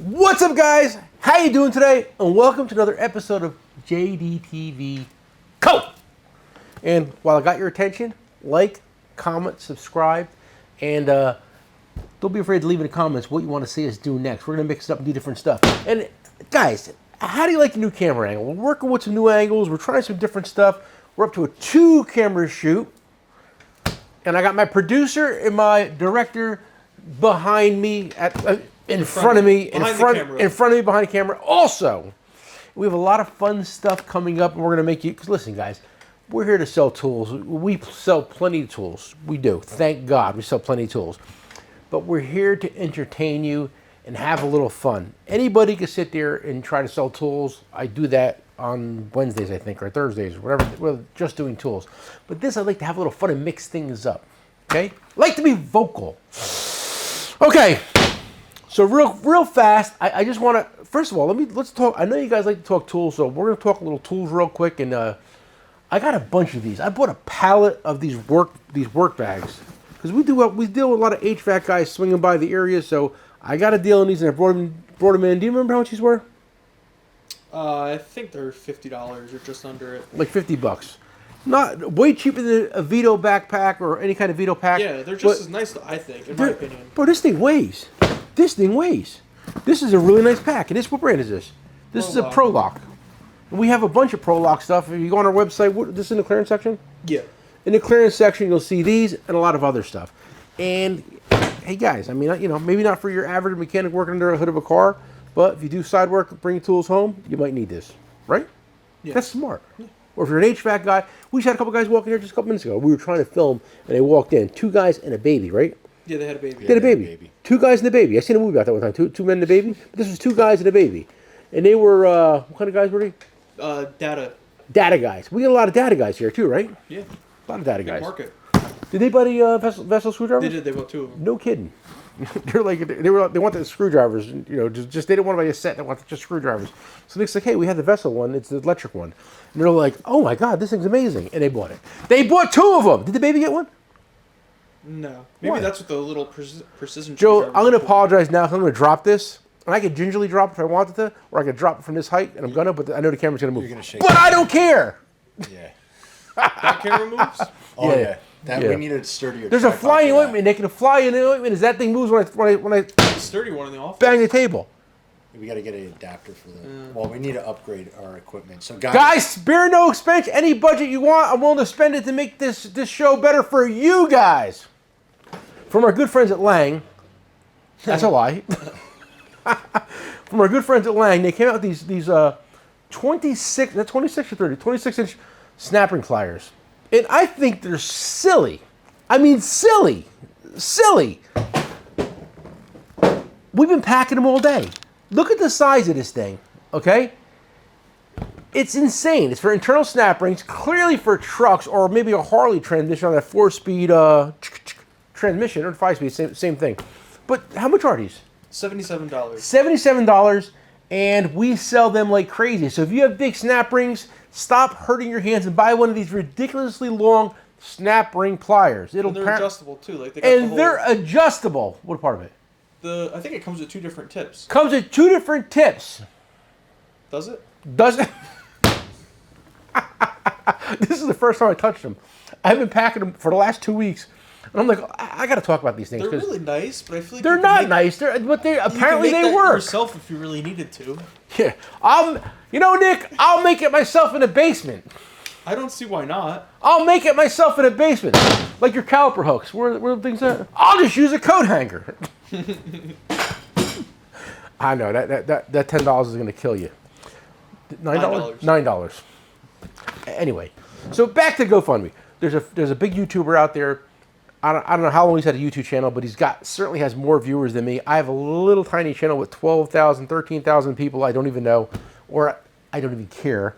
What's up, guys? How you doing today? And welcome to another episode of Jdtco. And while I got your attention, like, comment, subscribe, and don't be afraid to leave in the comments what you want to see us do next. We're going to mix it up and do different stuff. And guys, how do you like the new camera angle? We're working with some new angles. We're trying some different stuff. We're up to a 2-camera shoot. And I got my producer and my director behind me, in front of me, behind the camera. Also, we have a lot of fun stuff coming up, and we're going to make you, because listen, guys, we're here to sell tools. We sell plenty of tools. We do. Thank God we sell plenty of tools. But we're here to entertain you and have a little fun. Anybody can sit there and try to sell tools. I do that on Wednesdays, I think, or Thursdays, or whatever. We're just doing tools. But this, I like to have a little fun and mix things up. Okay? I like to be vocal. Okay. So real fast, I just want to, first of all, let's talk. I know you guys like to talk tools, so we're going to talk a little tools real quick. And I got a bunch of these. I bought a pallet of these work bags because we deal with a lot of HVAC guys swinging by the area. So I got a deal on these, and I brought them in. Do you remember how much these were? I think they're $50 or just under it. Like $50. Not way cheaper than a Vito backpack or any kind of Vito pack. Yeah, they're just as nice, I think, in my opinion. Bro, this thing weighs. This thing weighs. This is a really nice pack. And what brand is this? This is a Pro Lock. And we have a bunch of Pro Lock stuff. If you go on our website, this is in the clearance section? Yeah. In the clearance section, you'll see these and a lot of other stuff. And, hey, guys, I mean, maybe not for your average mechanic working under a hood of a car, but if you do side work, bring tools home, you might need this, right? Yeah. That's smart. Yeah. Or if you're an HVAC guy, we just had a couple guys walking here just a couple minutes ago. We were trying to film, and they walked in. 2 guys and a baby, right? Yeah, they had a baby. They had a baby. 2 guys and a baby. I seen a movie about that one time. Two men and a baby. But this was 2 guys and a baby. And they were, what kind of guys were they? Data. Data guys. We get a lot of data guys here, too, right? Yeah. A lot of data guys. Market. Did they buy the vessel screwdrivers? They did. They bought 2 of them. No kidding. They wanted the screwdrivers, just they didn't want to buy a set. They wanted just screwdrivers. So they're like, hey, we have the vessel one. It's the electric one. And they're like, oh my God, this thing's amazing. And they bought it. They bought 2 of them. Did the baby get one? No. Maybe that's what the little precision. Joe, I'm going to apologize now because I'm going to drop this. And I could gingerly drop it if I wanted to, or I could drop it from this height, and I'm going to, but I know the camera's going to move. You're gonna shake but I don't care. Yeah. That camera moves? Oh, yeah. We need a sturdier. There's a flying ointment. They can fly in the ointment as that thing moves when I a sturdy one in the office. Bang the table. We got to get an adapter for that. Well, we need to upgrade our equipment. So guys, spare no expense. Any budget you want, I'm willing to spend it to make this show better for you guys. From our good friends at Lang. That's a lie. From our good friends at Lang, they came out with these 26 or 30? 26-inch snapping pliers. And I think they're silly. I mean, silly. Silly. We've been packing them all day. Look at the size of this thing, okay? It's insane. It's for internal snap rings, clearly for trucks or maybe a Harley transmission on that 4-speed transmission or 5-speed, same thing. But how much are these? $77. $77, and we sell them like crazy. So if you have big snap rings, stop hurting your hands and buy one of these ridiculously long snap ring pliers. They're adjustable too. Like they're adjustable. What part of it? I think it comes with 2 different tips. Comes with 2 different tips. Does it? Does it? This is the first time I touched them. I've been packing them for the last 2 weeks. And I'm like, I got to talk about these things. They're really nice, but I feel like they're not nice. But they apparently they work. Yourself if you really needed to. Yeah, Nick, I'll make it myself in the basement. I don't see why not. I'll make it myself in the basement, like your caliper hooks. Where the things at? I'll just use a coat hanger. I know that $10 is going to kill you. $9. $9. Anyway, so back to GoFundMe. There's a big YouTuber out there. I don't know how long he's had a YouTube channel, but certainly has more viewers than me. I have a little tiny channel with 12,000, 13,000 people I don't even know, or I don't even care.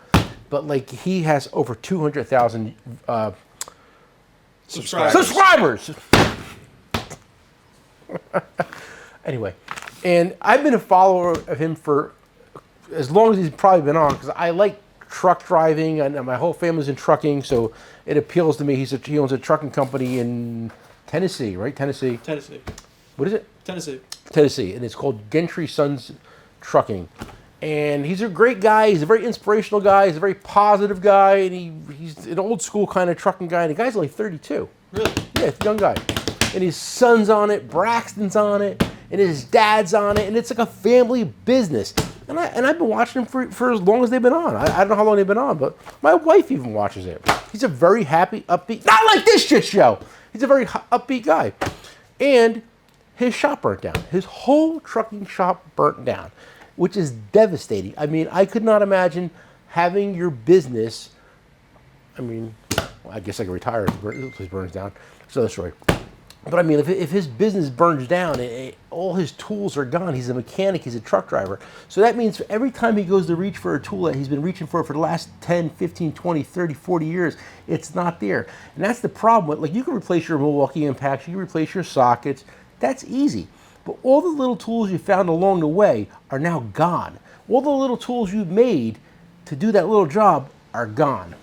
But like he has over 200,000 subscribers. Anyway, and I've been a follower of him for as long as he's probably been on because I like truck driving, and my whole family's in trucking, so it appeals to me. He owns a trucking company in Tennessee, right? Tennessee. Tennessee. What is it? Tennessee. Tennessee, and it's called Gentry Sons trucking. And he's a great guy. He's a very inspirational guy. He's a very positive guy. And he's an old school kind of trucking guy. And the guy's only 32. Really? Yeah, it's a young guy. And his son's on it, Braxton's on it, and his dad's on it. And it's like a family business. And I've been watching him for as long as they've been on. I don't know how long they've been on, but my wife even watches it. He's a very happy, upbeat, not like this shit show. He's a very upbeat guy. And his shop burnt down. His whole trucking shop burnt down, which is devastating. I mean, I could not imagine having your business. I mean, well, I guess I could retire if the place burns down. It's another story. But I mean, if his business burns down, all his tools are gone. He's a mechanic. He's a truck driver. So that means every time he goes to reach for a tool that he's been reaching for the last 10, 15, 20, 30, 40 years, it's not there. And that's the problem with, like, you can replace your Milwaukee impacts. You can replace your sockets. That's easy. But all the little tools you found along the way are now gone. All the little tools you made to do that little job are gone.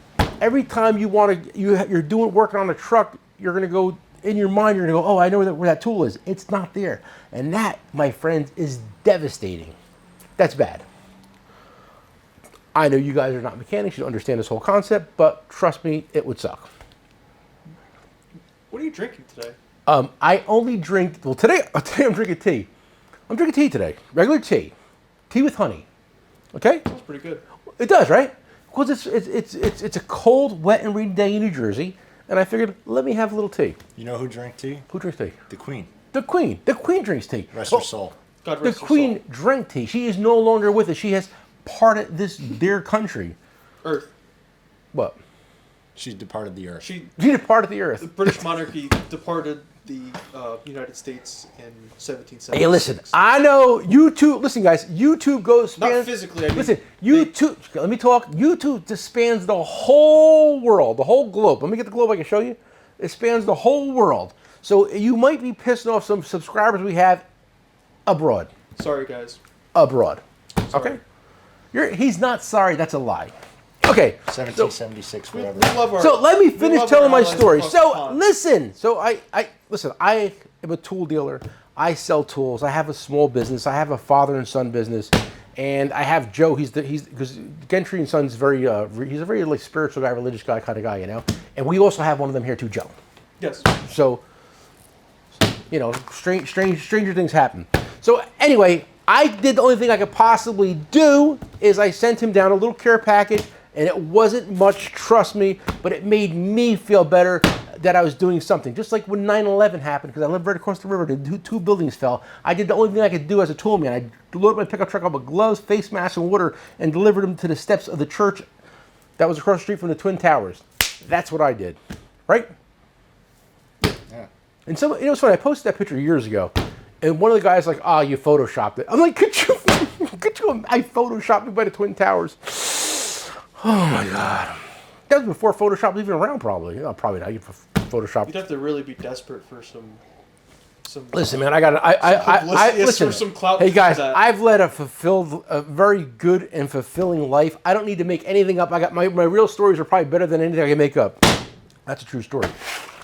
Every time you want to, you're working on a truck, you're going to go, in your mind, you're going to go, oh, I know where that tool is. It's not there. And that, my friends, is devastating. That's bad. I know you guys are not mechanics. You don't understand this whole concept, but trust me, it would suck. What are you drinking today? I only drink, well, today I'm drinking tea. I'm drinking tea today. Regular tea. Tea with honey. Okay? That's pretty good. It does, right? Because it's a cold, wet, and rainy day in New Jersey. And I figured, let me have a little tea. You know who drank tea? Who drinks tea? The Queen. The Queen. The Queen drinks tea. Rest her soul. God The rest her Queen soul. drank tea. She is no longer with us. She has parted their country. Earth. What? She departed the earth. She departed the earth. The British monarchy departed the United States in 1776. Hey, listen, I know YouTube. Listen, guys, YouTube goes. Not physically. I mean, listen, YouTube. Let me talk. YouTube just spans the whole world, the whole globe. Let me get the globe. I can show you. It spans the whole world. So you might be pissing off some subscribers we have abroad. Sorry, guys. Abroad. Sorry. Okay. He's not sorry. That's a lie. Okay. 1776, We whatever. love our, So let me finish love telling our my allies story. across the So pond. listen. So I am a tool dealer. I sell tools. I have a small business. I have a father and son business, and I have Joe. He's because Gentry and Son's he's a very like spiritual guy, religious guy kind of guy, you know. And we also have one of them here too, Joe. Yes. So stranger things happen. So anyway, I did the only thing I could possibly do is I sent him down a little care package. And it wasn't much, trust me, but it made me feel better that I was doing something. Just like when 9/11 happened, because I lived right across the river, the two buildings fell. I did the only thing I could do as a tool man. I loaded my pickup truck up with gloves, face masks, and water, and delivered them to the steps of the church that was across the street from the Twin Towers. That's what I did, right? Yeah. And so, it's funny, I posted that picture years ago, and one of the guys like, oh, you photoshopped it. I'm like, I photoshopped me by the Twin Towers. Oh my God. That was before Photoshop was even around, probably. Probably not. You Photoshop. You'd have to really be desperate for some. Listen, man, I got listen. For some clout Hey guys, for that. I've led a very good and fulfilling life. I don't need to make anything up. I got my real stories are probably better than anything I can make up. That's a true story.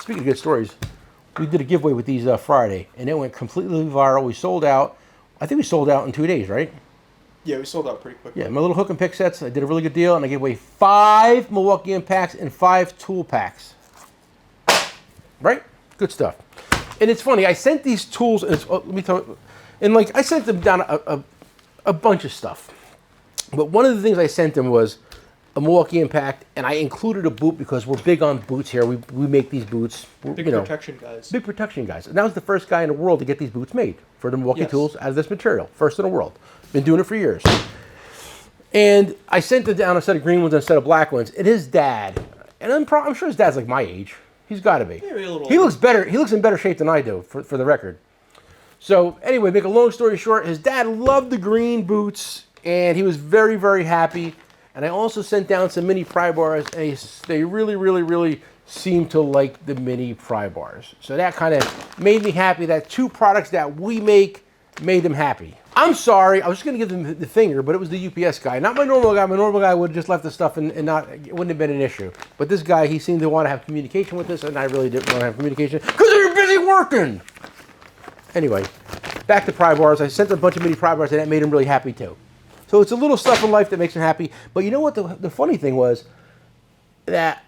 Speaking of good stories, we did a giveaway with these Friday, and it went completely viral. We sold out. I think we sold out in 2 days, right? Yeah, we sold out pretty quickly. Yeah, my little hook and pick sets. I did a really good deal, and I gave away 5 Milwaukee impacts and 5 tool packs. Right? Good stuff. And it's funny. I sent these tools. And let me tell you, and like I sent them down a bunch of stuff. But one of the things I sent them was a Milwaukee impact, and I included a boot because we're big on boots here. We make these boots. Big protection guys. Big protection guys. And that was the first guy in the world to get these boots made for the Milwaukee tools out of this material. First in the world. Been doing it for years. And I sent it down a set of green ones and a set of black ones. And his dad, and I'm sure his dad's like my age. He's got to be. Maybe a little He looks better. He looks in better shape than I do, for the record. So anyway, make a long story short, his dad loved the green boots, and he was very, very happy. And I also sent down some mini Prybars, and they really, really, really seemed to like the mini Prybars. So that kind of made me happy that 2 products that we make made him happy. I'm sorry, I was just going to give them the finger, but it was the UPS guy, not my normal guy. My normal guy would have just left the stuff and it wouldn't have been an issue. But this guy, he seemed to want to have communication with us, and I really didn't want to have communication because you're busy working. Anyway, back to Prybars. I sent a bunch of mini Prybars, and that made him really happy too. So it's a little stuff in life that makes him happy. But you know what? The funny thing was that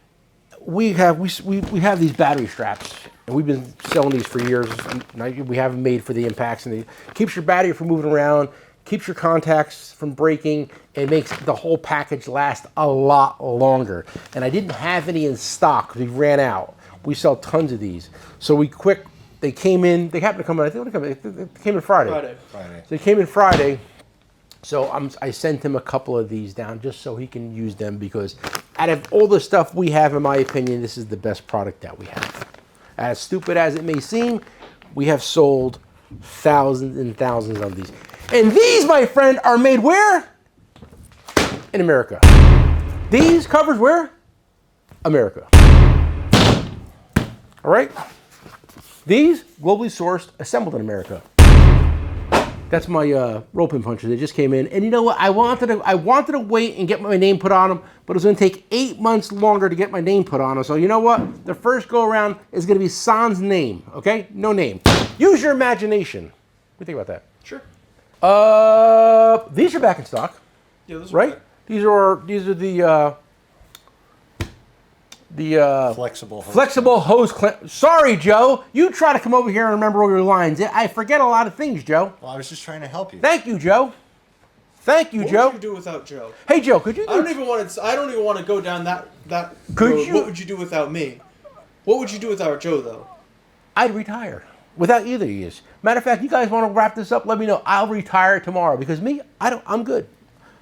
we have these battery straps, and we've been selling these for years. We have them made for the impacts, and it keeps your battery from moving around, keeps your contacts from breaking, and makes the whole package last a lot longer. And I didn't have any in stock. We ran out. We sell tons of these. So they came in. They happened to come in. I think they came in Friday. Friday. So they came in Friday. So I sent him a couple of these down just so he can use them, because out of all the stuff we have, in my opinion, this is the best product that we have. As stupid as it may seem, we have sold thousands and thousands of these. And these, my friend, are made where? In America. These covers where? America. All right? These, globally sourced, assembled in America. That's my rope and puncher. They just came in. And you know what? I wanted to wait and get my name put on them, but it was going to take 8 months longer to get my name put on them. So you know what? The first go around is going to be Sans name. Okay? No name. Use your imagination. What do you think about that? Sure. These are back in stock. Yeah, those are Right? back. These are the flexible hose clamp. Sorry, Joe. You try to come over here and remember all your lines. I forget a lot of things, Joe. Well, I was just trying to help you. Thank you, Joe. Thank you, Joe. What would you do without Joe? Hey, Joe, could you? I don't even want to go down that Could road. you? What would you do without me? What would you do without Joe, though? I'd retire without either of you. Matter of fact, you guys want to wrap this up? Let me know. I'll retire tomorrow, because me, I'm good.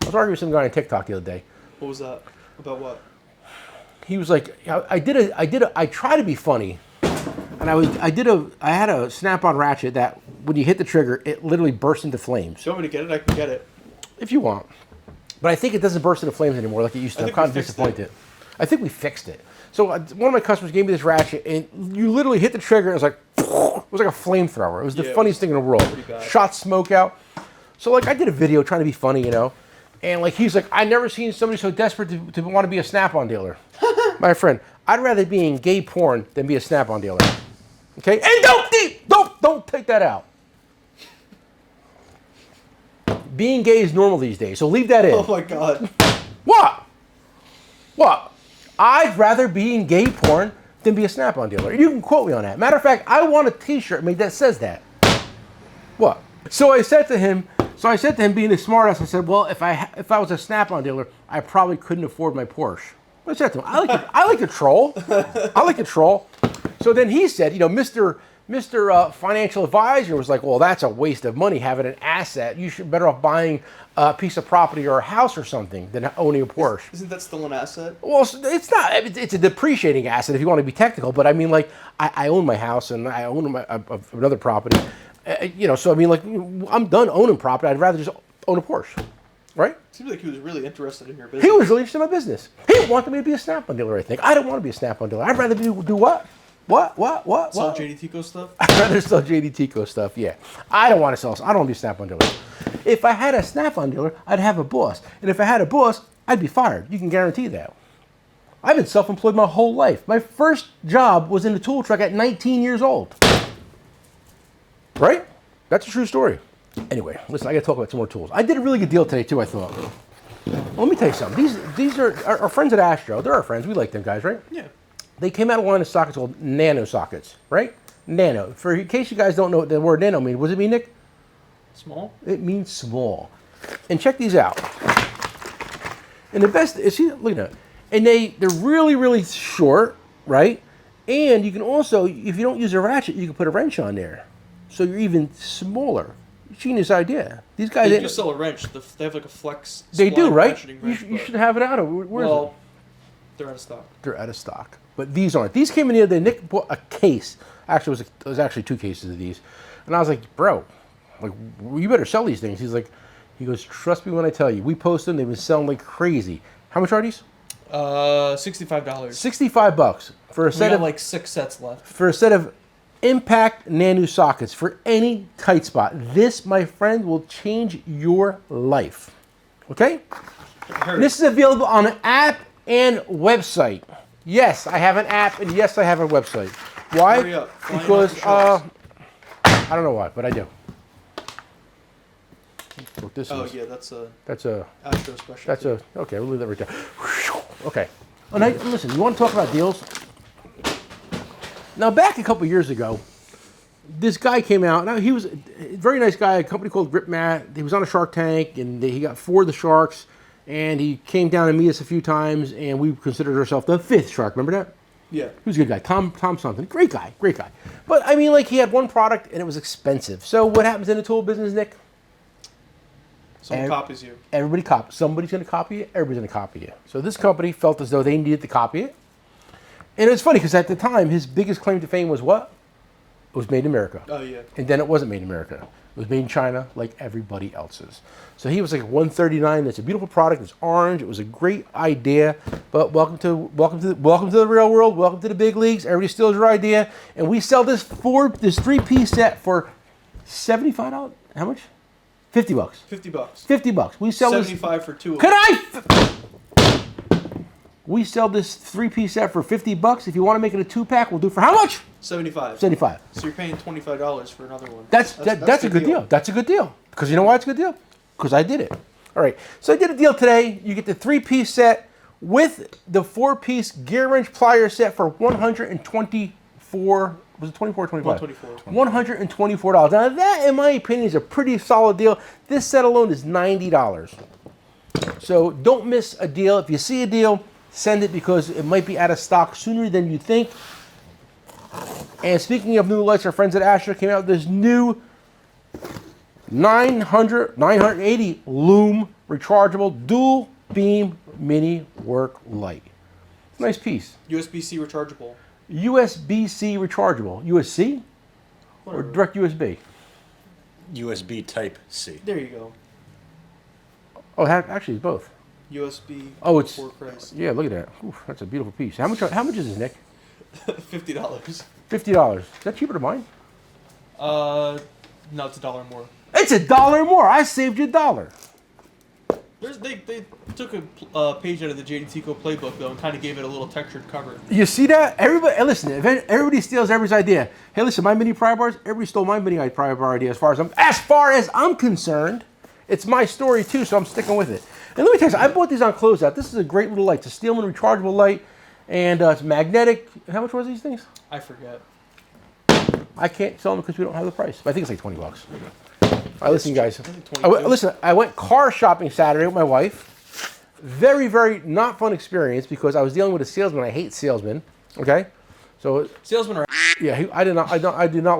I was arguing with some guy on TikTok the other day. What was that? About what? He was like, I try to be funny, and I had a snap-on ratchet that when you hit the trigger, it literally bursts into flames. If you want me to get it, I can get it. If you want. But I think it doesn't burst into flames anymore like it used to. I'm kind of disappointed. I think we fixed it. So one of my customers gave me this ratchet, and you literally hit the trigger, and it was like a flamethrower. It was the funniest thing in the world. Shot smoke out. So like I did a video trying to be funny, you know, and like he's like, I never seen somebody so desperate to want to be a Snap-on dealer. My friend, I'd rather be in gay porn than be a Snap-on dealer. Okay, and don't take that out. Being gay is normal these days, so leave that in. Oh my God. What? I'd rather be in gay porn than be a Snap-on dealer. You can quote me on that. Matter of fact, I want a T-shirt made that says that. What? So I said to him, being a smartass, I said, well, if I was a Snap-on dealer, I probably couldn't afford my Porsche. I said to him, I like to troll. I like to troll. So then he said, you know, Mr. Financial Advisor was like, well, that's a waste of money having an asset. You should better off buying a piece of property or a house or something than owning a Porsche. Isn't that still an asset? Well, it's not. It's a depreciating asset if you want to be technical. But I mean, like, I own my house and I own another property. You know, so I mean, like, I'm done owning property. I'd rather just own a Porsche, right? Seems like he was really interested in your business. He was really interested in my business. He wanted me to be a Snap-on dealer, I think. I don't want to be a Snap-on dealer. I'd rather do what? What? Sell Jdtco stuff? I'd rather sell Jdtco stuff, yeah. I don't want to sell. I don't want to be a Snap-on dealer. If I had a Snap-on dealer, I'd have a boss. And if I had a boss, I'd be fired. You can guarantee that. I've been self-employed my whole life. My first job was in the tool truck at 19 years old. Right? That's a true story. Anyway, listen, I got to talk about some more tools. I did a really good deal today, too, I thought. Well, let me tell you something. These are our friends at Astro. They're our friends. We like them guys, right? Yeah. They came out of a line of sockets called nano sockets, right? Nano. For in case you guys don't know what the word nano means, what does it mean, Nick? Small? It means small. And check these out. And the best is, see, look at that. And they're really, really short, right? And you can also, if you don't use a ratchet, you can put a wrench on there. So you're even smaller. Genius idea. These guys. They do sell a wrench. They have like a flex. They do, right? Wrench, you should have it out of. Where is it? They're out of stock. They're out of stock. But these aren't. These came in the other day. Nick bought a case. Actually, it was actually 2 cases of these. And I was like, bro, like, you better sell these things. He goes, trust me when I tell you. We post them. They've been selling like crazy. How much are these? $65. $65 for a set of like 6 sets left. For a set of impact nano sockets for any tight spot. This, my friend, will change your life. Okay? This is available on an app and website. Yes, I have an app, and yes, I have a website. Why? Hurry up. Because I don't know why, but I do. this Oh is. yeah, that's a That's Astro special. That's okay. We'll leave that right there. Okay. Oh, now, listen, you want to talk about deals? Now, back a couple years ago, this guy came out. Now, he was a very nice guy, a company called GripMat. He was on a Shark Tank, and he got 4 of the sharks, and he came down to meet us a few times, and we considered ourselves the 5th shark. Remember that? Yeah. He was a good guy. Tom something. Great guy. But, I mean, like, he had one product, and it was expensive. So what happens in the tool business, Nick? Someone copies you. Everybody copies. Somebody's going to copy it. Everybody's going to copy it. So this company felt as though they needed to copy it. And it's funny because at the time, his biggest claim to fame was what? It was made in America. Oh, yeah. And then it wasn't made in America. It was made in China like everybody else's. So he was like 139. It's a beautiful product. It's orange. It was a great idea. But welcome to the real world. Welcome to the big leagues. Everybody steals your idea. And we sell this 3-piece set for $75. How much? $50. $50. $50. We sell 75 for 2 of Can them. We sell this 3-piece set for $50. If you want to make it a 2-pack, we'll do it for how much? 75. 75. So you're paying $25 for another one. That's a good deal. That's a good deal. Because you know why it's a good deal? Because I did it. All right. So I did a deal today. You get the 3-piece set with the 4-piece gear wrench plier set for $124. Was it 24 or 25? 124. $124. Now that, in my opinion, is a pretty solid deal. This set alone is $90. So don't miss a deal. If you see a deal, send it because it might be out of stock sooner than you think. And speaking of new lights, our friends at Astro came out with this new 980 lume rechargeable dual beam mini work light. Nice piece. USB-C rechargeable. USB-C rechargeable. USB or direct USB? USB Type C. There you go. Oh, actually, it's both. USB. Oh, it's for Christ. yeah. Look at that. Oof, that's a beautiful piece. How much is this, Nick? $50. $50. Is that cheaper than mine? No, it's $1 more. It's $1 more. I saved you $1. They took a page out of the Jdtco playbook though and kind of gave it a little textured cover. You see that? Everybody, listen. If everybody steals everybody's idea. Hey, listen. My mini Prybars. Everybody stole my mini Prybar idea. As far as I'm concerned, it's my story too. So I'm sticking with it. And let me tell you, I bought these on closeout. This is a great little light. It's a Steelman rechargeable light, and it's magnetic. How much was these things? I forget. I can't sell them because we don't have the price. I think it's like $20. All right, listen, guys. Listen, I went car shopping Saturday with my wife. Very, very not fun experience because I was dealing with a salesman. I hate salesmen. Okay, so salesmen are. yeah, I did not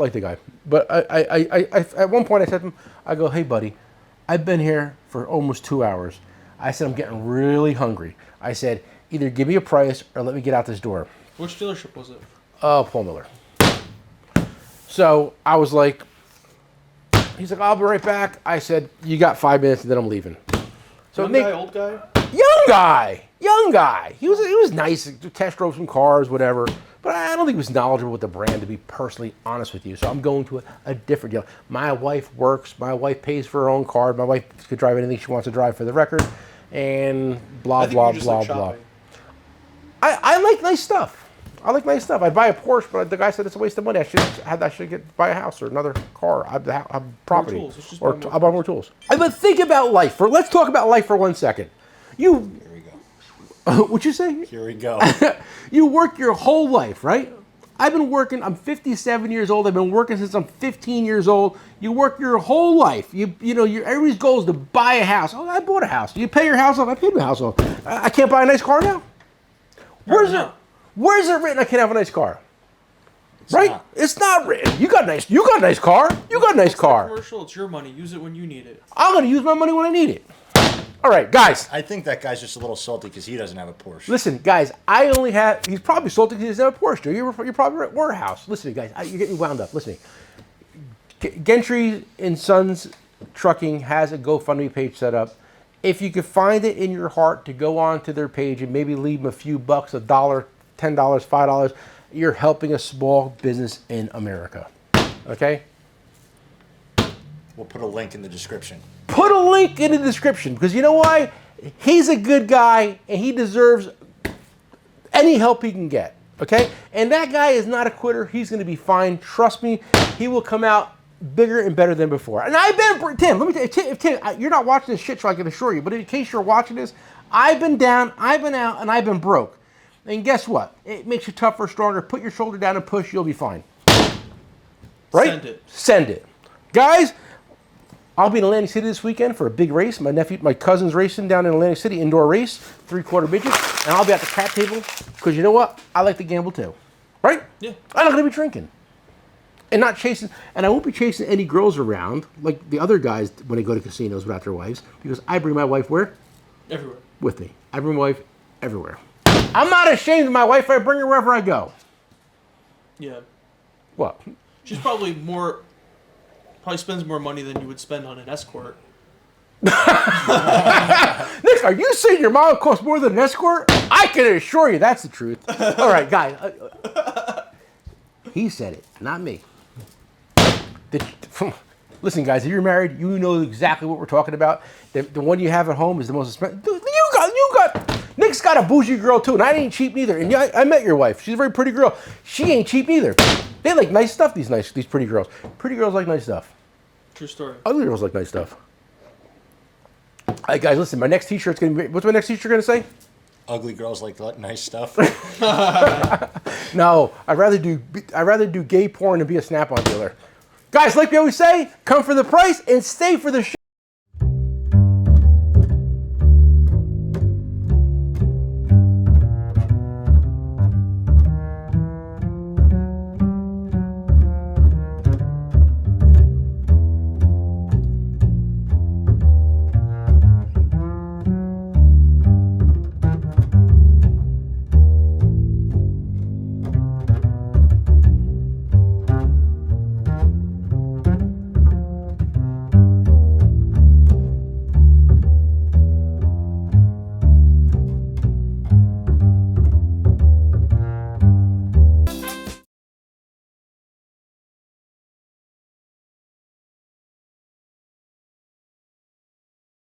like the guy. But I at one point I said to him, I go, hey buddy, I've been here for almost 2 hours. I said I'm getting really hungry. I said either give me a price or let me get out this door. Which dealership was it? Paul Miller. So I was like, he's like, I'll be right back. I said, you got 5 minutes and then I'm leaving. So Young Nick, guy, old guy? Young guy. He was nice. Test drove some cars, whatever. But I don't think he was knowledgeable with the brand, to be personally honest with you. So I'm going to a different deal. My wife works. My wife pays for her own car. My wife could drive anything she wants to drive for the record. And blah, blah, blah, blah. I like nice stuff. I'd buy a Porsche, but the guy said it's a waste of money. I should buy a house or another car. I have property. More tools. Or I'll buy more tools. But think about life. Let's talk about life for 1 second. Here we go. What'd you say? Here we go. You work your whole life, right? I've been working. I'm 57 years old. I've been working since I'm 15 years old. You work your whole life. Everybody's goal is to buy a house. Oh, I bought a house. You pay your house off. I paid my house off. I can't buy a nice car now. Where's it written I can't have a nice car? Right? It's not written. You got a nice car. You got a nice car. Commercial. It's your money. Use it when you need it. I'm gonna use my money when I need it. All right, guys. I think that guy's just a little salty because he doesn't have a Porsche. Listen, guys. He's probably salty because he doesn't have a Porsche. You're probably at warehouse. Listen, guys. You're getting wound up. Listen. Gentry and Sons Trucking has a GoFundMe page set up. If you could find it in your heart to go on to their page and maybe leave them a few bucks, $1, $10, $5, you're helping a small business in America. Okay? We'll put a link in the description. Put a link in the description because you know why? He's a good guy and he deserves any help he can get. Okay? And that guy is not a quitter. He's going to be fine. Trust me. He will come out bigger and better than before. And I've been, Tim, let me tell you, Tim, you're not watching this shit show, I can assure you, but in case you're watching this, I've been down, I've been out, and I've been broke. And guess what? It makes you tougher, stronger. Put your shoulder down and push, you'll be fine. Right? Send it. Send it. Guys, I'll be in Atlantic City this weekend for a big race. My cousin's racing down in Atlantic City, indoor race, 3/4 midgets, and I'll be at the cap table, because you know what? I like to gamble too. Right? Yeah. I'm not going to be drinking. And not chasing, and I won't be chasing any girls around like the other guys when they go to casinos without their wives, because I bring my wife where? Everywhere. With me. I bring my wife everywhere. I'm not ashamed of my wife. I bring her wherever I go. Yeah. What? She's probably spends more money than you would spend on an escort. Nick, are you saying your mom costs more than an escort? I can assure you that's the truth. All right, guys. He said it, not me. Listen, guys, if you're married, you know exactly what we're talking about. The one you have at home is the most expensive. Nick's got a bougie girl too, and I ain't cheap neither. And yeah, I met your wife. She's a very pretty girl. She ain't cheap neither. They like nice stuff. These pretty girls. Pretty girls like nice stuff. True story. Ugly girls like nice stuff. All right, guys, listen. My next T-shirt's gonna be. What's my next T-shirt gonna say? Ugly girls like nice stuff. No, I'd rather do gay porn than be a Snap-on dealer. Guys, like we always say, come for the price and stay for the show.